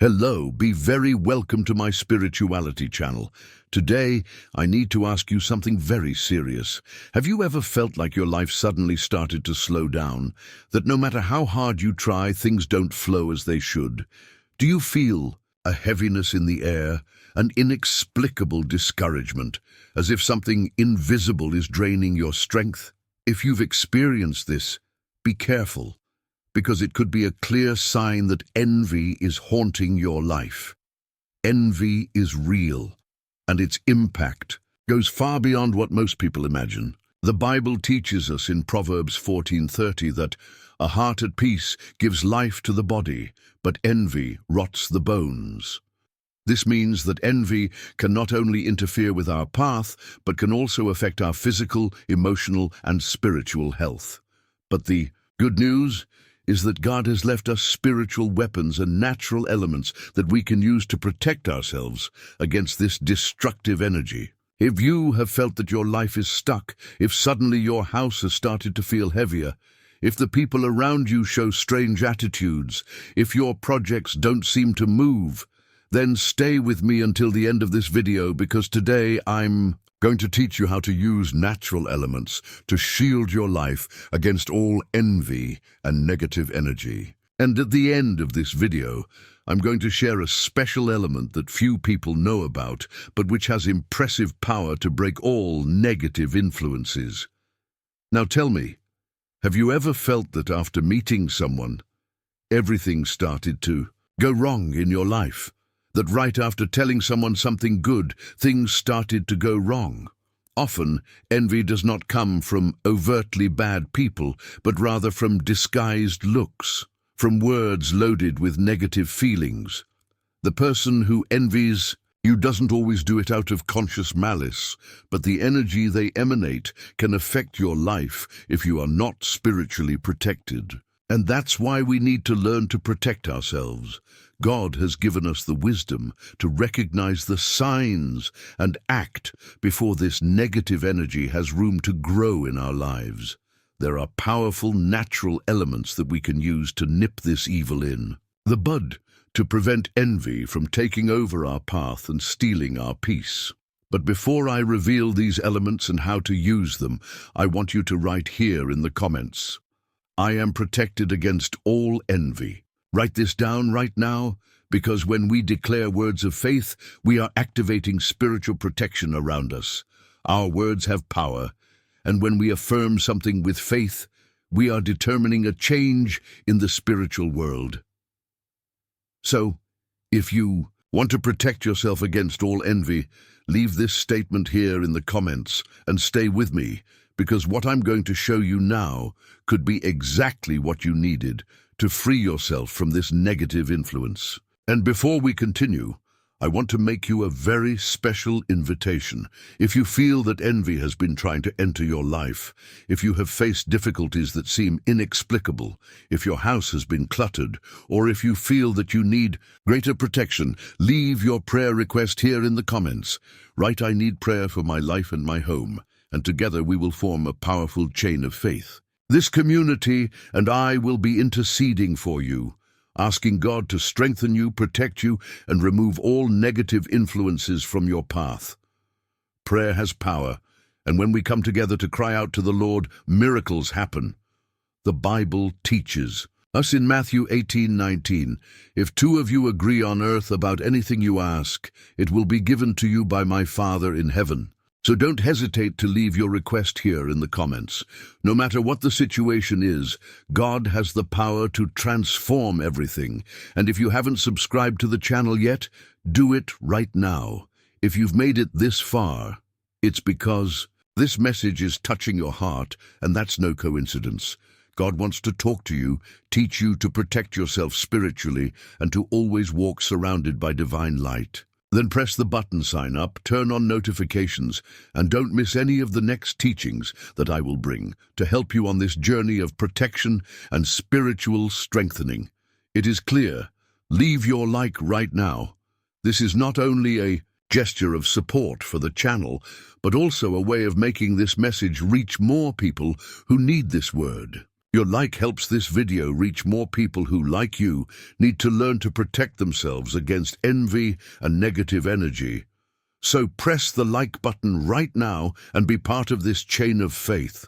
Hello, be very welcome to my spirituality channel. Today, I need to ask you something very serious. Have you ever felt like your life suddenly started to slow down? That no matter how hard you try, things don't flow as they should? Do you feel a heaviness in the air, an inexplicable discouragement, as if something invisible is draining your strength? If you've experienced this, be careful, because it could be a clear sign that envy is haunting your life. Envy is real, and its impact goes far beyond what most people imagine. The Bible teaches us in Proverbs 14:30 that a heart at peace gives life to the body, but envy rots the bones. This means that envy can not only interfere with our path, but can also affect our physical, emotional, and spiritual health. But the good news is that God has left us spiritual weapons and natural elements that we can use to protect ourselves against this destructive energy. If you have felt that your life is stuck, if suddenly your house has started to feel heavier, if the people around you show strange attitudes, if your projects don't seem to move, then stay with me until the end of this video, because today I'm going to teach you how to use natural elements to shield your life against all envy and negative energy. And at the end of this video, I'm going to share a special element that few people know about, but which has impressive power to break all negative influences. Now tell me, have you ever felt that after meeting someone, everything started to go wrong in your life? That right after telling someone something good, things started to go wrong? Often, envy does not come from overtly bad people, but rather from disguised looks, from words loaded with negative feelings. The person who envies you doesn't always do it out of conscious malice, but the energy they emanate can affect your life if you are not spiritually protected. And that's why we need to learn to protect ourselves. God has given us the wisdom to recognize the signs and act before this negative energy has room to grow in our lives. There are powerful natural elements that we can use to nip this evil in. The bud, to prevent envy from taking over our path and stealing our peace. But before I reveal these elements and how to use them, I want you to write here in the comments: I am protected against all envy. Write this down right now, because when we declare words of faith, we are activating spiritual protection around us. Our words have power, and when we affirm something with faith, we are determining a change in the spiritual world. So, if you want to protect yourself against all envy, leave this statement here in the comments and stay with me, because what I'm going to show you now could be exactly what you needed to free yourself from this negative influence. And before we continue, I want to make you a very special invitation. If you feel that envy has been trying to enter your life, if you have faced difficulties that seem inexplicable, if your house has been cluttered, or if you feel that you need greater protection, leave your prayer request here in the comments. Write, I need prayer for my life and my home, and together we will form a powerful chain of faith. This community and I will be interceding for you, asking God to strengthen you, protect you, and remove all negative influences from your path. Prayer has power, and when we come together to cry out to the Lord, miracles happen. The Bible teaches us in Matthew 18:19, if two of you agree on earth about anything you ask, it will be given to you by my Father in heaven. So don't hesitate to leave your request here in the comments. No matter what the situation is, God has the power to transform everything. And if you haven't subscribed to the channel yet, do it right now. If you've made it this far, it's because this message is touching your heart, and that's no coincidence. God wants to talk to you, teach you to protect yourself spiritually, and to always walk surrounded by divine light. Then press the button sign up, turn on notifications, and don't miss any of the next teachings that I will bring to help you on this journey of protection and spiritual strengthening. It is clear, leave your like right now. This is not only a gesture of support for the channel, but also a way of making this message reach more people who need this word. Your like helps this video reach more people who, like you, need to learn to protect themselves against envy and negative energy. So press the like button right now and be part of this chain of faith.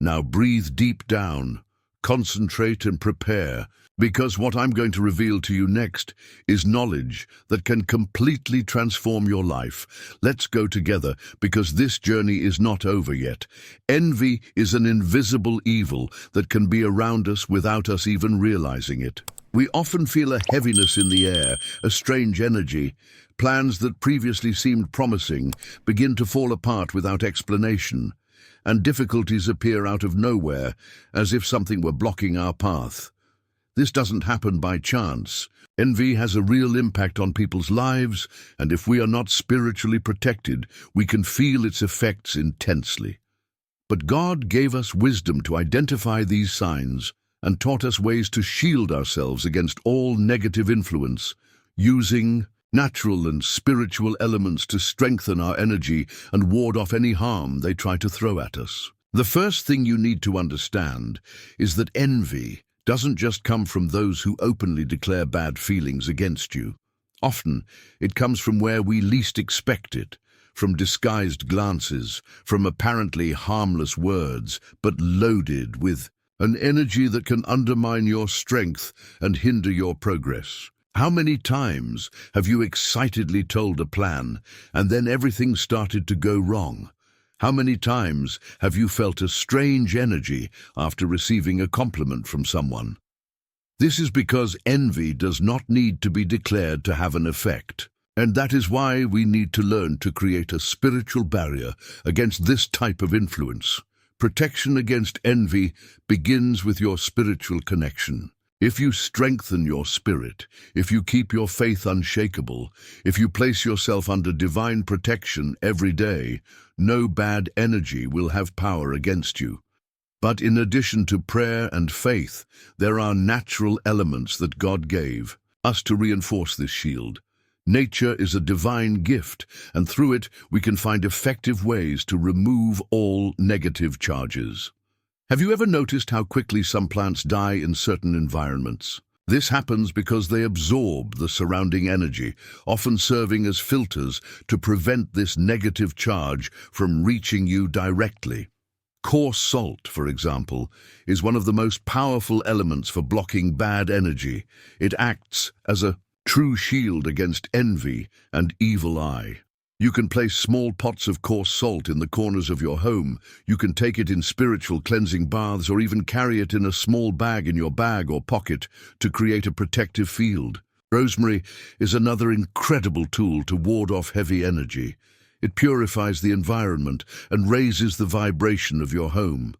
Now breathe deep down, concentrate and prepare, because what I'm going to reveal to you next is knowledge that can completely transform your life. Let's go together, because this journey is not over yet. Envy is an invisible evil that can be around us without us even realizing it. We often feel a heaviness in the air, a strange energy. Plans that previously seemed promising begin to fall apart without explanation, and difficulties appear out of nowhere, as if something were blocking our path. This doesn't happen by chance. Envy has a real impact on people's lives, and if we are not spiritually protected, we can feel its effects intensely. But God gave us wisdom to identify these signs and taught us ways to shield ourselves against all negative influence, using natural and spiritual elements to strengthen our energy and ward off any harm they try to throw at us. The first thing you need to understand is that envy doesn't just come from those who openly declare bad feelings against you. Often, it comes from where we least expect it, from disguised glances, from apparently harmless words, but loaded with an energy that can undermine your strength and hinder your progress. How many times have you excitedly told a plan, and then everything started to go wrong? How many times have you felt a strange energy after receiving a compliment from someone? This is because envy does not need to be declared to have an effect. And that is why we need to learn to create a spiritual barrier against this type of influence. Protection against envy begins with your spiritual connection. If you strengthen your spirit, if you keep your faith unshakable, if you place yourself under divine protection every day, no bad energy will have power against you. But in addition to prayer and faith, there are natural elements that God gave us to reinforce this shield. Nature is a divine gift, and through it we can find effective ways to remove all negative charges. Have you ever noticed how quickly some plants die in certain environments? This happens because they absorb the surrounding energy, often serving as filters to prevent this negative charge from reaching you directly. Coarse salt, for example, is one of the most powerful elements for blocking bad energy. It acts as a true shield against envy and evil eye. You can place small pots of coarse salt in the corners of your home. You can take it in spiritual cleansing baths, or even carry it in a small bag in your bag or pocket to create a protective field. Rosemary is another incredible tool to ward off heavy energy. It purifies the environment and raises the vibration of your home.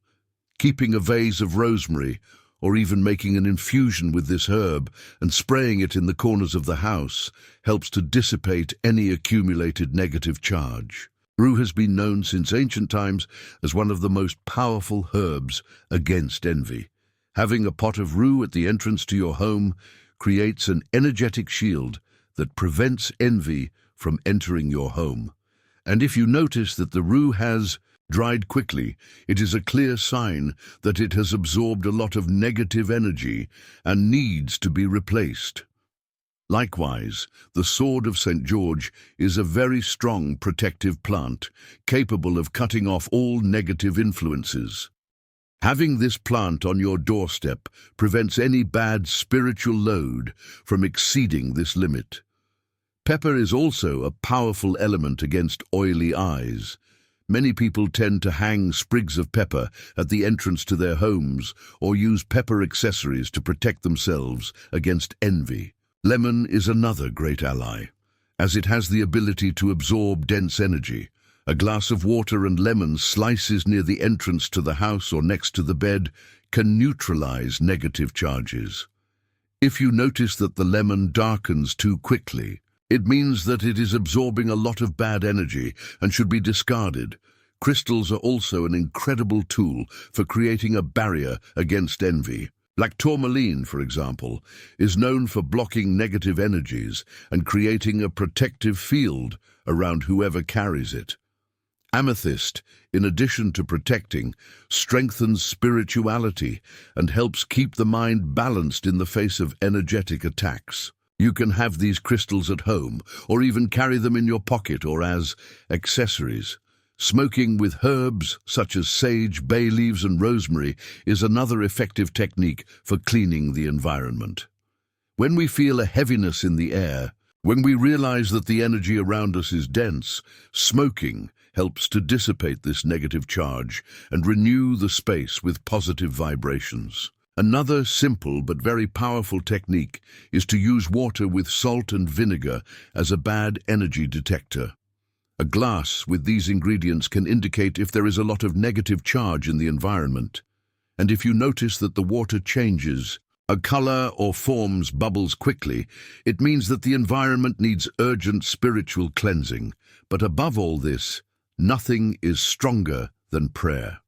Keeping a vase of rosemary, or even making an infusion with this herb and spraying it in the corners of the house, helps to dissipate any accumulated negative charge. Rue has been known since ancient times as one of the most powerful herbs against envy. Having a pot of rue at the entrance to your home creates an energetic shield that prevents envy from entering your home. And if you notice that the rue has dried quickly, it is a clear sign that it has absorbed a lot of negative energy and needs to be replaced. Likewise, the sword of St. George is a very strong protective plant, capable of cutting off all negative influences. Having this plant on your doorstep prevents any bad spiritual load from exceeding this limit. Pepper is also a powerful element against oily eyes. Many people tend to hang sprigs of pepper at the entrance to their homes or use pepper accessories to protect themselves against envy. Lemon is another great ally, as it has the ability to absorb dense energy. A glass of water and lemon slices near the entrance to the house or next to the bed can neutralize negative charges. If you notice that the lemon darkens too quickly, it means that it is absorbing a lot of bad energy and should be discarded. Crystals are also an incredible tool for creating a barrier against envy. Like tourmaline, for example, is known for blocking negative energies and creating a protective field around whoever carries it. Amethyst, in addition to protecting, strengthens spirituality and helps keep the mind balanced in the face of energetic attacks. You can have these crystals at home, or even carry them in your pocket or as accessories. Smoking with herbs such as sage, bay leaves, and rosemary is another effective technique for cleaning the environment. When we feel a heaviness in the air, when we realize that the energy around us is dense, smoking helps to dissipate this negative charge and renew the space with positive vibrations. Another simple but very powerful technique is to use water with salt and vinegar as a bad energy detector. A glass with these ingredients can indicate if there is a lot of negative charge in the environment. And if you notice that the water changes, a color or forms bubbles quickly, it means that the environment needs urgent spiritual cleansing. But above all this, nothing is stronger than prayer.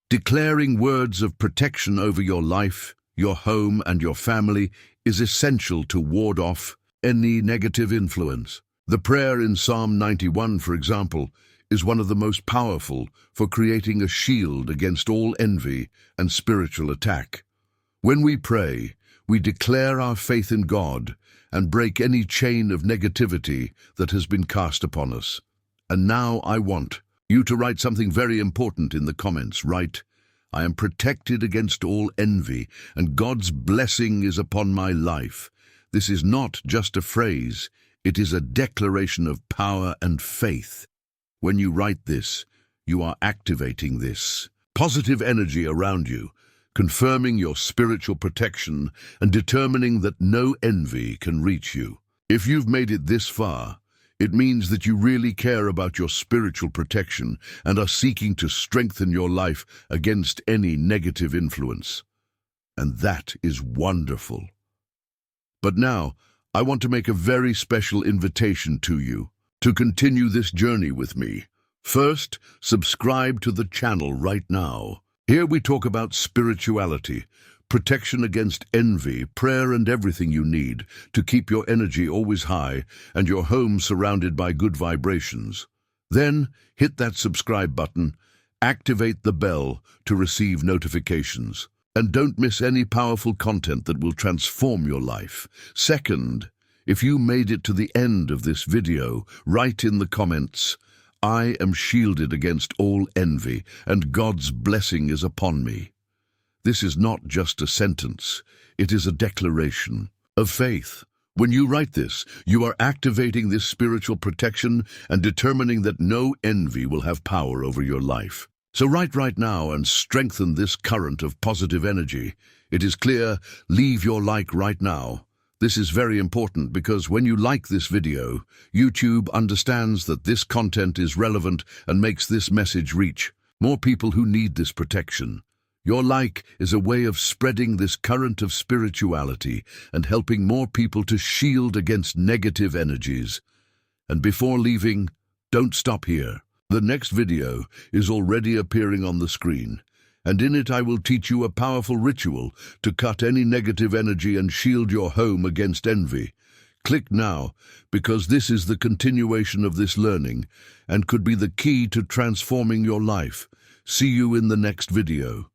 Declaring words of protection over your life, your home, and your family is essential to ward off any negative influence. The prayer in Psalm 91, for example, is one of the most powerful for creating a shield against all envy and spiritual attack. When we pray, we declare our faith in God and break any chain of negativity that has been cast upon us. And now I want you to write something very important in the comments. Write, "I am protected against all envy, and God's blessing is upon my life." This is not just a phrase, it is a declaration of power and faith. When you write this, you are activating this positive energy around you, confirming your spiritual protection and determining that no envy can reach you. If you've made it this far, it means that you really care about your spiritual protection and are seeking to strengthen your life against any negative influence. And that is wonderful. But now, I want to make a very special invitation to you to continue this journey with me. First, subscribe to the channel right now. Here we talk about spirituality, protection against envy, prayer, and everything you need to keep your energy always high and your home surrounded by good vibrations. Then, hit that subscribe button, activate the bell to receive notifications, and don't miss any powerful content that will transform your life. Second, if you made it to the end of this video, write in the comments, "I am shielded against all envy, and God's blessing is upon me." This is not just a sentence, it is a declaration of faith. When you write this, you are activating this spiritual protection and determining that no envy will have power over your life. So write right now and strengthen this current of positive energy. It is clear, leave your like right now. This is very important because when you like this video, YouTube understands that this content is relevant and makes this message reach more people who need this protection. Your like is a way of spreading this current of spirituality and helping more people to shield against negative energies. And before leaving, don't stop here. The next video is already appearing on the screen, and in it I will teach you a powerful ritual to cut any negative energy and shield your home against envy. Click now, because this is the continuation of this learning and could be the key to transforming your life. See you in the next video.